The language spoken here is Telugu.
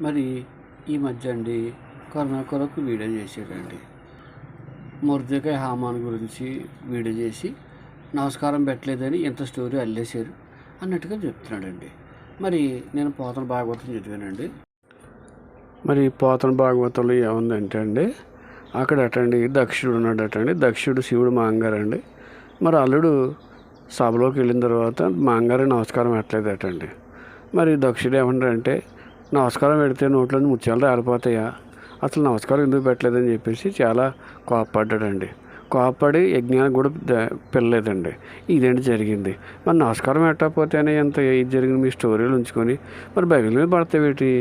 మరి ఈ మధ్య అండి కరుణాకర్ వీడియో చేశాడండి. మొర్దెకాయ్ హామాన్ గురించి వీడియో చేసి నమస్కారం పెట్టలేదని ఎంత స్టోరీ అల్లేశారు అన్నట్టుగా చెప్తున్నాడండి. మరి నేను పోతన భాగవతం చదివానండి. మరి పోతన భాగవతంలో ఏముందంటే అండి, అక్కడ అటండి దక్షుడు ఉన్నాడు అటండి. దక్షుడు శివుడు మాంగారండి. మరి అల్లుడు సభలోకి వెళ్ళిన తర్వాత మాంగారు నమస్కారం పెట్టలేదటండి. మరి దక్షుడు ఏమంటారంటే, నమస్కారం పెడితే నోట్లోని ముత్యాలు రాలిపోతాయా, అసలు నమస్కారం ఎందుకు పెట్టలేదని చెప్పేసి చాలా కోపపడ్డాడండి. కోపపడి యజ్ఞానికి కూడా పిల్లలేదండి. ఇదేంటి జరిగింది. మరి నమస్కారం పెట్టకపోతేనే ఎంత ఇది జరిగింది మీ స్టోరీలు ఉంచుకొని మరి బైబిల్ మీద పడతావేటి.